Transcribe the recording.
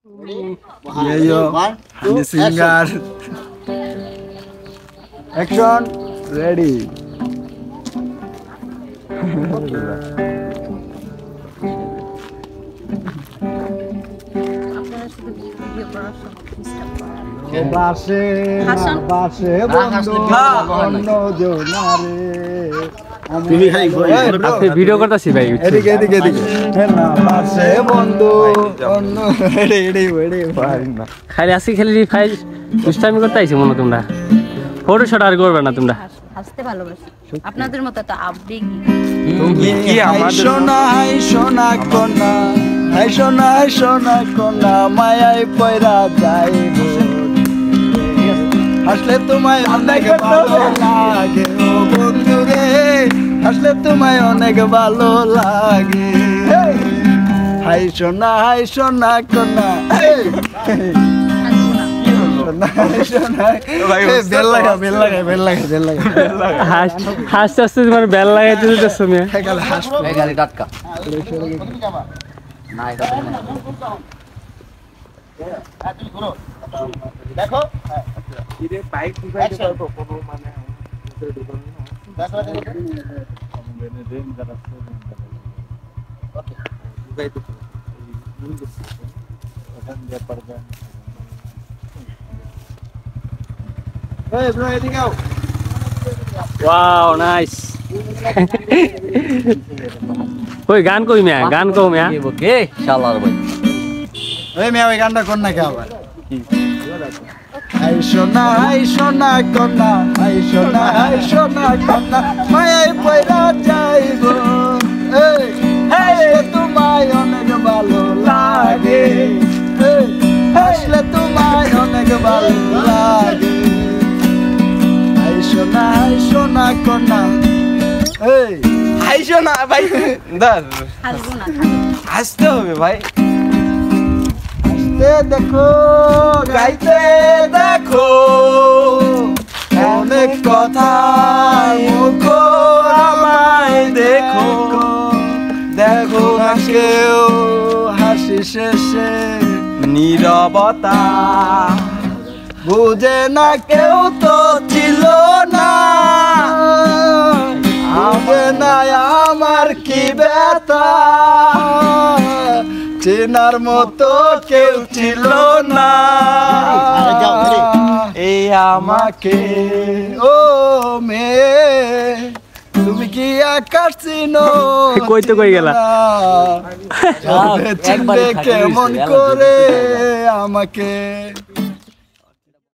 ये यो the singer. Action. Ready. বাসে বাসে বন্ধু অন্য জনারে তুমি খাই আপনি ভিডিও করতেছি ভাই এদিকে এদিকে এদিকে না বাসে বন্ধু অন্য এডি এডি এডি ভাই না খালি আসি খালি ফাইল দুষ্টামি করতে আইছি মনে তোমরা ফটো শট আর করবে না তোমরা হাসতে ভালোবাসি আপনাদের মতো তো আবদি কি আমাদের সোনা হাই সোনা কোনা হাই সোনা হাই সোনা কোনা মায়ায় পয়রা যাইব হাসলে তোমায় অনেক ভালো লাগে ও বন্ধু রে হাসলে তোমায় অনেক ভালো লাগে হাই সোনা কোনা হাসতে হাসতে তোমার বেল লাগাইতে দিতেছো মিয়া টাটকা না এটা দেখো ইরে বাইক উঠাইতে পারবো কোনো মানে দেখো দেন দাদা ওকে উঠাইতে ভুল করছি ওখান দিয়ে পারবে এই ব্রো এদিকে আও ওয়াও নাইস ওই গান কই মিয়া গান কও মিয়া ওকে শালার ভাই এই মিয়া ওই গানটা কোন না কে আবার হাই সোনা কোনা হাই সোনা কোনা মায়ায় পয়রা যাইব এই হাসলে তোমায় অনেক ভালো লাগে এই হাসলে তোমায় অনেক ভালো লাগে হাই সোনা কোনা এই হাই সোনা ভাই দাদ হাসবো না হাসতে হবে ভাই দেখো গাইতে দেখো অনেক কথা মুখ আমায় দেখো দেখো না কেউ হাসি শেষে নীরবতা বুঝে না কেউ তো ছিল না বুঝে না আমার কি ব্যথা চেনার মতো কেউ ছিল না এই আমাকে ও মেয়ে তুমি কি আকাশ চিনো কই তো কই গেলা চিনবে কেমন করে আমাকে